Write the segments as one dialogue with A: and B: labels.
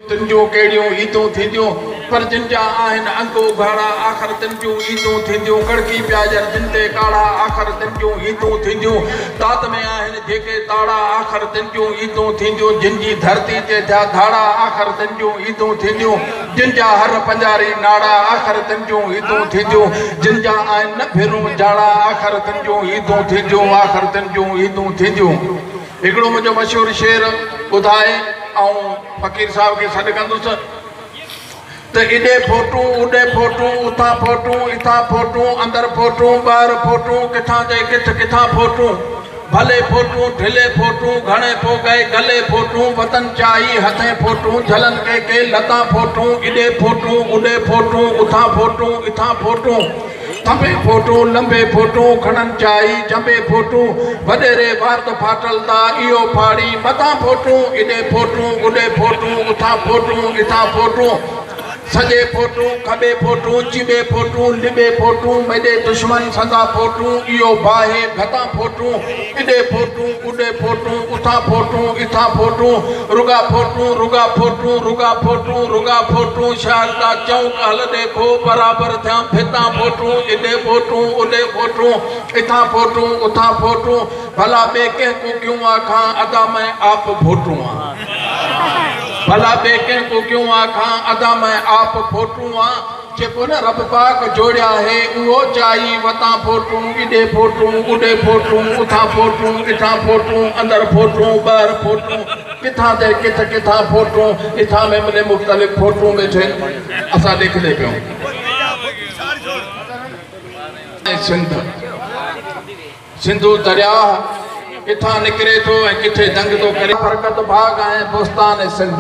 A: तिनजो केड़ियों ईदूं थींदियूं पर जिन जा आहिनि अंग उघाड़ा आख़िर तिनजूं ईदूं थींदियूं कड़की प्याजर जिन ते काढ़ा आख़िर तिनजूं ईदूं थींदियूं तात में आहिनि जेके ताड़ा आख़िर तिनजूं ईदूं थींदियूं जिन जी धरती ते थिया धाड़ा आख़िर तिनजूं ईदूं थींदियूं जिन जा हर पंजारी नाड़ा आख़िर तिनजूं ईदूं थींदियूं जिन जा आहिनि न फिरूं जाड़ा आख़िर तिनजूं ईदूं थींदियूं आख़िर तिनजूं ईदूं थींदियूं। हिकिड़ो मुंहिंजो मशहूरु शेर ॿुधाए फकीर साहब के सॾु कंदुसि त इॾे फोटूं उॾे फोटूं उतां फोटूं इतां फोटूं अंदरि फोटूं ॿाहिरि फोटूं किथां जे किथ किथां फोटूं भले फोटूं ढिले फोटूं घणे पो गए गले फोटूं वतन चाही हथें फोटूं झलन के लतां फोटूं इॾे फोटूं उॾे फोटूं उतां फोटूं इतां फोटूं थंबे फोटूं लंबे फोटूं खणन चाही जंबे फोटूं वॾेरे वात फाटल ता इहो फाड़ी मतां फोटूं इॾे फोटूं उॾे फोटूं उतां फोटूं इतां फोटूं सजे फोटूं खबे फोटूं चिबे फोटूं लिबे फोटूं मेरे दुश्मन सदा फोटूं इहो बाहे घता फोटूं इॾे फोटूं उॾे फोटूं उतां फोटूं इतां फोटूं रुगा फोटूं रुगा फोटूं रुगा फोटूं रुगा फोटूं शारदा चौक हलदे पो बराबर थिया फिता फोटूं इॾे फोटूं उॾे फोटूं इतां फोटूं उतां फोटूं भला ॿिए कंहिं क्यों आखां अदा मैं आप फोटूं भला ॿिए कंहिं क्यों आखां अदा मैं आप फोटूं जेको न रब पाक जोड़िया है उहो चाही वतां फोटूं इॾे फोटूं उॾे फोटूं उतां फोटूं इतां फोटूं अंदरि फोटूं ॿाहिरि फोटूं किथां ते किथ किथां फोटूं इथां में मिले मुख़्तलिफ़ फोटूं वेठे असां ॾेखले पियूं। सिंधु दरिया किथां निकिरे थो ऐं किथे दंग थो करे फरकत बाग ऐं बोस्तान सिंध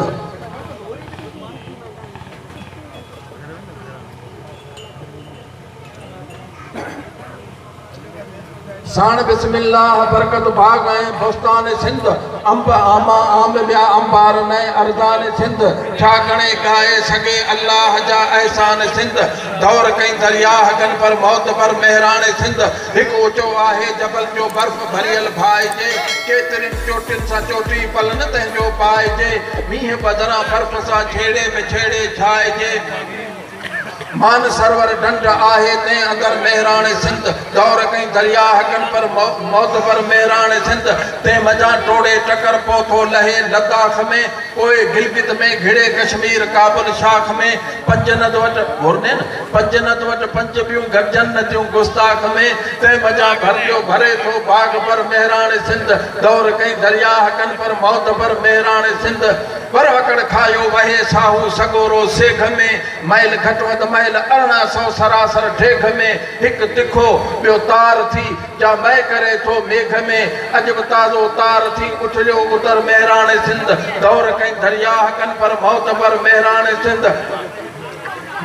A: साण बिस्मिल्लाह बरकत बाग ऐं बोस्तान सिंध अंब आमा आम ॿिया अंबार न अरदान सिंध छा गणे ॻाए सघे अल्लाह जा एहसान सिंध दौर कई दरियाह गन पर मौत पर मेहरान सिंध हिकु ऊचो आहे जबल जो बर्फ़ भरियल भाइजे केतिरिन चोटिन सां चोटी पलन तंहिंजो पाइजे मींहं बदिरां बर्फ़ सां छेड़े में छेड़े छाइजे मान सरवर डंड आहे ते अंदर मेहरान सिंध दौर कई दरिया हकन पर मौत पर मेहरान सिंध ते मजा टोड़े टकर पोथो लहे लद्दाख में कोई गिलगित में घिड़े कश्मीर काबुल शाख में पंजनत वट मुरने न पंजनत वट पंज बियूं गजन नदियूं गुस्ताख में ते मजा भरियो भरे थो बाग पर मेहरान सिंध दौर कई दरिया हकन पर मौत पर मेहरान सिंध पर वकड़ खायो वहे साहू सगोरो सेख में मैल घट वध मैल 1800 सरासर ढेघ में हिक तिखो ॿियो तार थी जा मै करे थो मेघ में अॼु बि ताज़ो तार थी उठलियो उतर मेहरान सिंध दौर कई दरिया हकन पर मौत पर मेहरान सिंध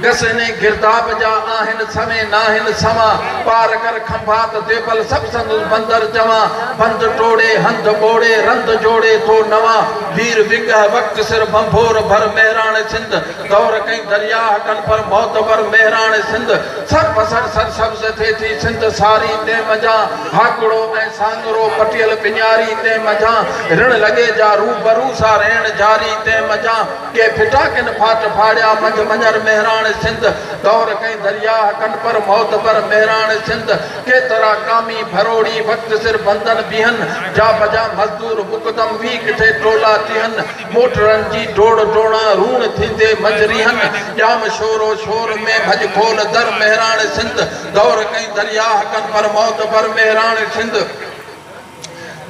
A: गसने गिरदाब जा आहिनि समय नाहिनि समा पार कर खंभात देबल सब संदुल बंदर जमा बंद टोड़े हंध बोड़े रंध जोड़े थो नवा वीर विगह वक्त सिर बंभोर भर मेहरान सिंध दौर कई दरिया हकन पर मौत पर मेहरान सिंध सर बसर सर सब्ज थे थी सिंध सारी ते मजा हाकड़ो ऐं सांगरो पटियल पिञारी ते मजा ऋण लगे जा रूबरू सा रहण जारी ते मजा के फिटा किन फाट फाड़िया मंझ मंझर मेहरान सिंध दौर कई दरिया हकन पर मौत पर मेहरान सिंध के तरह कामी भरोड़ी वक्त सिर बंधन बिहन जा बजा मजदूर मुकदम भी किथे टोला थियन मोटरन जी डोड़ डोड़ा रून थींदे मजरिहन जाम शोरो शोर में भज खोल दर मेहरान सिंध दौर कई दरिया हकन पर मौत पर मेहरान सिंध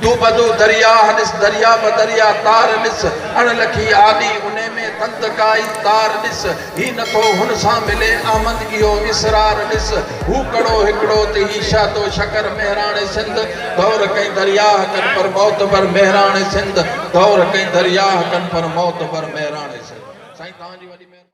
A: तू बदू दरिया हनिस दरिया बदरिया तार निस अण लखी आली उने में तंत काई तार निस ही नथो हुन सां मिले आमद इहो इसरार निस हू कड़ो हिकड़ो ते ही शादो शकर मेहरान सिंध दौर कई दरिया हकन पर मौत पर मेहरान सिंध दौर कई दरिया हकन पर मौत पर मेहरान सिंध साईं तव्हांजी वॾी